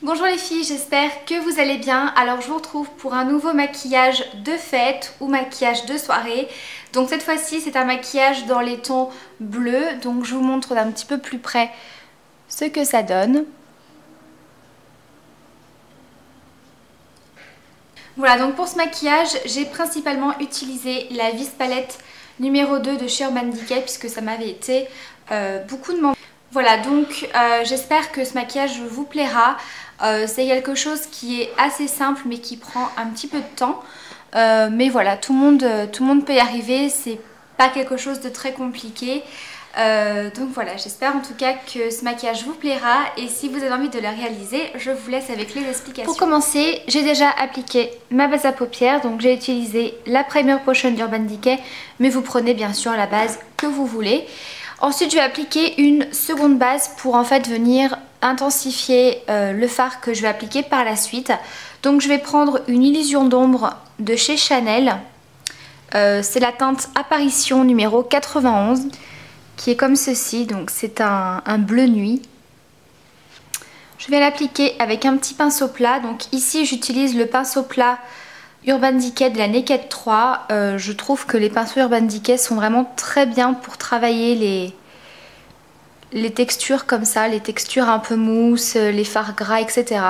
Bonjour les filles, j'espère que vous allez bien. Alors je vous retrouve pour un nouveau maquillage de fête ou maquillage de soirée. Donc cette fois-ci c'est un maquillage dans les tons bleus. Donc je vous montre d'un petit peu plus près ce que ça donne. Voilà, donc pour ce maquillage j'ai principalement utilisé la Vis Palette numéro 2 de chez Urban Decay puisque ça m'avait été beaucoup demandé. Voilà, donc j'espère que ce maquillage vous plaira. C'est quelque chose qui est assez simple mais qui prend un petit peu de temps. Mais voilà, tout le monde peut y arriver, c'est pas quelque chose de très compliqué. Donc voilà, j'espère en tout cas que ce maquillage vous plaira et si vous avez envie de le réaliser, je vous laisse avec les explications. Pour commencer, j'ai déjà appliqué ma base à paupières, donc j'ai utilisé la Primer Potion d'Urban Decay, mais vous prenez bien sûr la base que vous voulez. Ensuite, je vais appliquer une seconde base pour en fait venir intensifier le fard que je vais appliquer par la suite. Donc je vais prendre une illusion d'ombre de chez Chanel. C'est la teinte Apparition numéro 91 qui est comme ceci. Donc c'est un bleu nuit. Je vais l'appliquer avec un petit pinceau plat. Donc ici j'utilise le pinceau plat Urban Decay de la Naked 3. Je trouve que les pinceaux Urban Decay sont vraiment très bien pour travailler les textures comme ça, les textures un peu mousse, les fards gras, etc.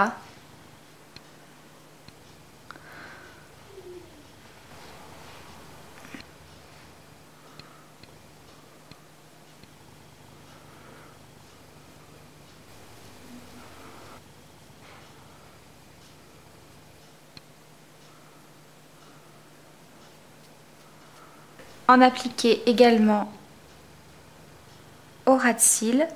En appliquer également au ras de cils.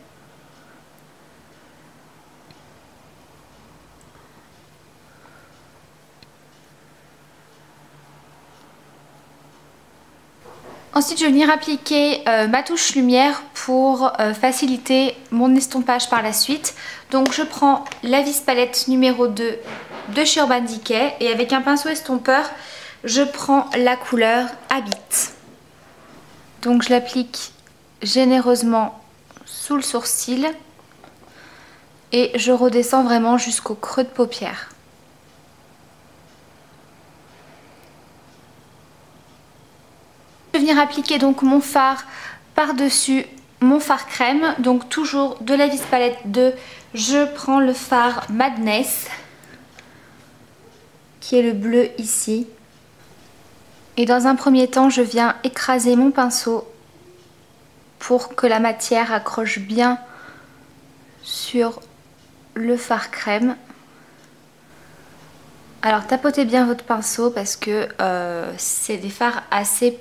Ensuite, je vais venir appliquer ma touche lumière pour faciliter mon estompage par la suite. Donc, je prends la Vis Palette numéro 2 de chez Urban Decay et avec un pinceau estompeur, je prends la couleur Habit. Donc, je l'applique généreusement sous le sourcil et je redescends vraiment jusqu'au creux de paupière. Je vais venir appliquer donc mon fard par-dessus mon fard crème, donc toujours de la Vis Palette 2, je prends le fard Madness qui est le bleu ici. Et dans un premier temps, je viens écraser mon pinceau pour que la matière accroche bien sur le fard crème. Alors tapotez bien votre pinceau parce que c'est des fards assez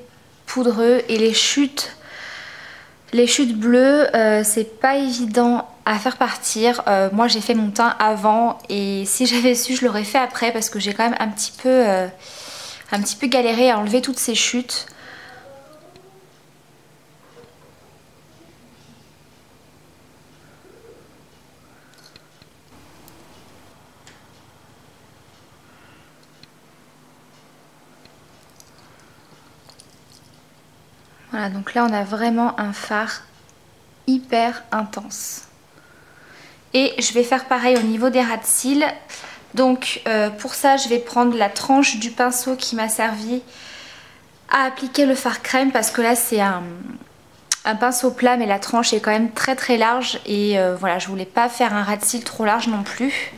poudreux et les chutes bleues, c'est pas évident à faire partir. Moi j'ai fait mon teint avant et si j'avais su je l'aurais fait après parce que j'ai quand même un petit peu galéré à enlever toutes ces chutes. Voilà, donc là on a vraiment un fard hyper intense. Et je vais faire pareil au niveau des ras de cils. Donc pour ça je vais prendre la tranche du pinceau qui m'a servi à appliquer le fard crème parce que là c'est un pinceau plat mais la tranche est quand même très très large et voilà, je voulais pas faire un ras de cils trop large non plus.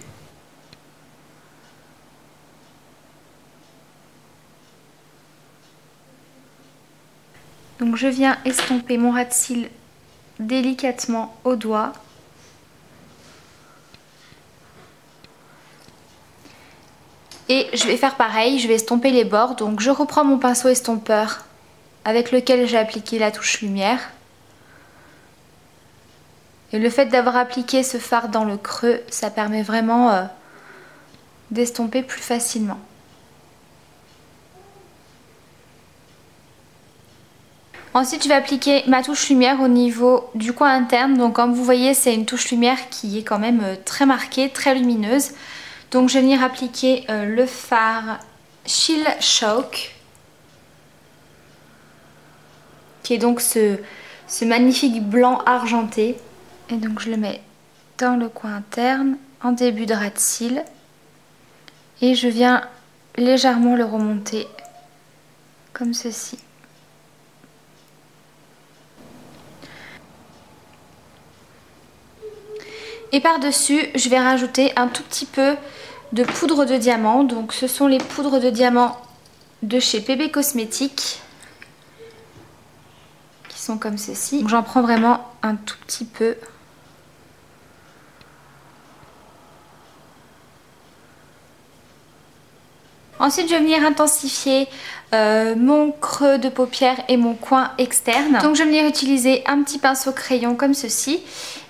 Donc je viens estomper mon ras de cils délicatement au doigt. Et je vais faire pareil, je vais estomper les bords. Donc je reprends mon pinceau estompeur avec lequel j'ai appliqué la touche lumière. Et le fait d'avoir appliqué ce fard dans le creux, ça permet vraiment d'estomper plus facilement. Ensuite je vais appliquer ma touche lumière au niveau du coin interne. Donc comme vous voyez c'est une touche lumière qui est quand même très marquée, très lumineuse. Donc je vais venir appliquer le fard Chill Shock. Qui est donc ce magnifique blanc argenté. Et donc je le mets dans le coin interne en début de ras de cils et je viens légèrement le remonter comme ceci. Et par-dessus, je vais rajouter un tout petit peu de poudre de diamant. Donc ce sont les poudres de diamant de chez PB Cosmétiques qui sont comme ceci. J'en prends vraiment un tout petit peu. Ensuite, je vais venir intensifier mon creux de paupière et mon coin externe. Donc je vais venir utiliser un petit pinceau crayon comme ceci.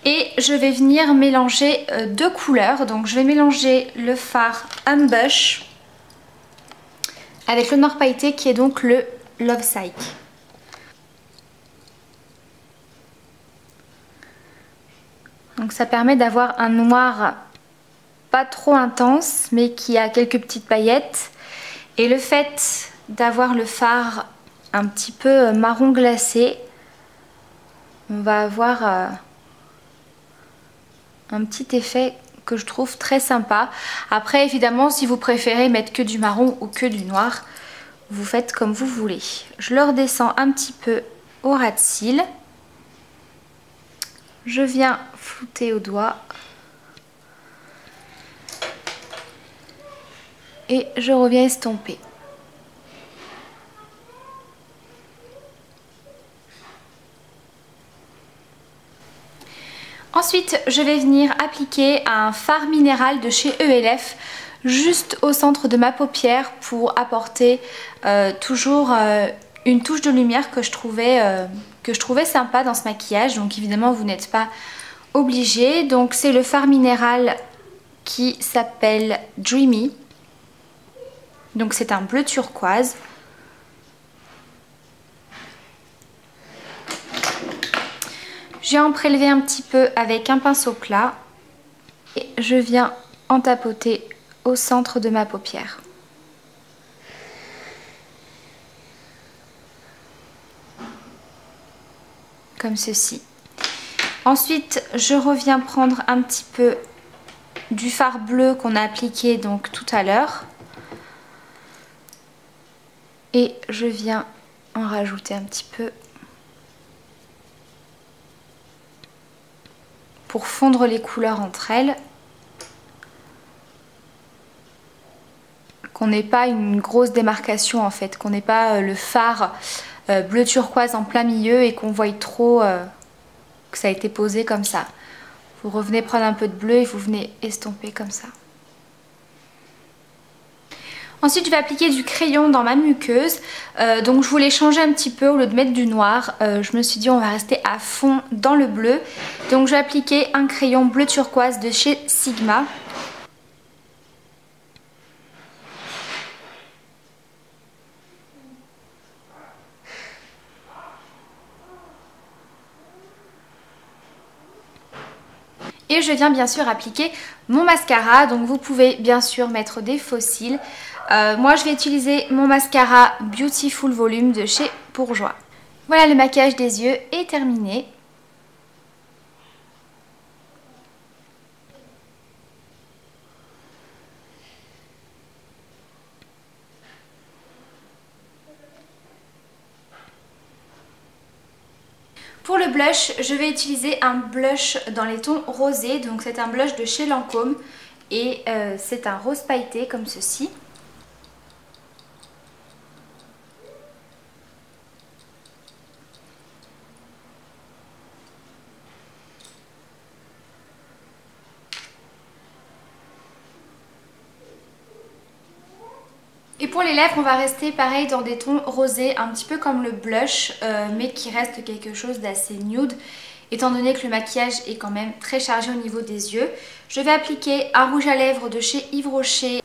Et je vais venir mélanger deux couleurs. Donc je vais mélanger le fard Ambush avec le noir pailleté qui est donc le Love Psych. Donc ça permet d'avoir un noir pas trop intense mais qui a quelques petites paillettes. Et le fait d'avoir le fard un petit peu marron glacé, on va avoir un petit effet que je trouve très sympa. Après évidemment si vous préférez mettre que du marron ou que du noir, vous faites comme vous voulez. Je le redescends un petit peu au ras de cils. Je viens flouter au doigt. Et je reviens estomper. Ensuite, je vais venir appliquer un fard minéral de chez ELF juste au centre de ma paupière pour apporter toujours une touche de lumière que je trouvais sympa dans ce maquillage. Donc évidemment, vous n'êtes pas obligé. Donc c'est le fard minéral qui s'appelle Dreamy. Donc c'est un bleu turquoise. Je viens en prélever un petit peu avec un pinceau plat. Et je viens en tapoter au centre de ma paupière. Comme ceci. Ensuite, je reviens prendre un petit peu du fard bleu qu'on a appliqué donc tout à l'heure. Et je viens en rajouter un petit peu pour fondre les couleurs entre elles. Qu'on n'ait pas une grosse démarcation en fait, qu'on n'ait pas le fard bleu turquoise en plein milieu et qu'on voie trop que ça a été posé comme ça. Vous revenez prendre un peu de bleu et vous venez estomper comme ça. Ensuite, je vais appliquer du crayon dans ma muqueuse. Donc je voulais changer un petit peu, au lieu de mettre du noir. Je me suis dit on va rester à fond dans le bleu. Donc je vais appliquer un crayon bleu turquoise de chez Sigma. Et je viens bien sûr appliquer mon mascara. Donc vous pouvez bien sûr mettre des faux cils. Moi je vais utiliser mon mascara Beautiful Volume de chez Bourjois. Voilà, le maquillage des yeux est terminé. Pour le blush, je vais utiliser un blush dans les tons rosés. Donc c'est un blush de chez Lancôme et c'est un rose pailleté comme ceci. Et pour les lèvres, on va rester pareil dans des tons rosés, un petit peu comme le blush, mais qui reste quelque chose d'assez nude, étant donné que le maquillage est quand même très chargé au niveau des yeux. Je vais appliquer un rouge à lèvres de chez Yves Rocher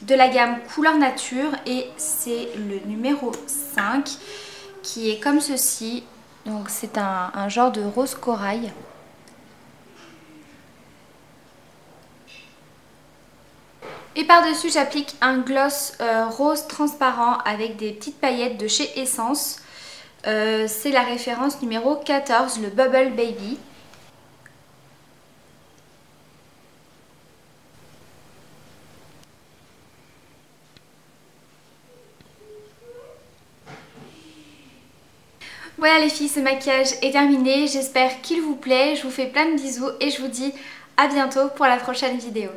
de la gamme Couleur Nature et c'est le numéro 5 qui est comme ceci. Donc c'est un genre de rose corail. Et par-dessus, j'applique un gloss rose transparent avec des petites paillettes de chez Essence. C'est la référence numéro 14, le Bubble Baby. Voilà les filles, ce maquillage est terminé, j'espère qu'il vous plaît, je vous fais plein de bisous et je vous dis à bientôt pour la prochaine vidéo.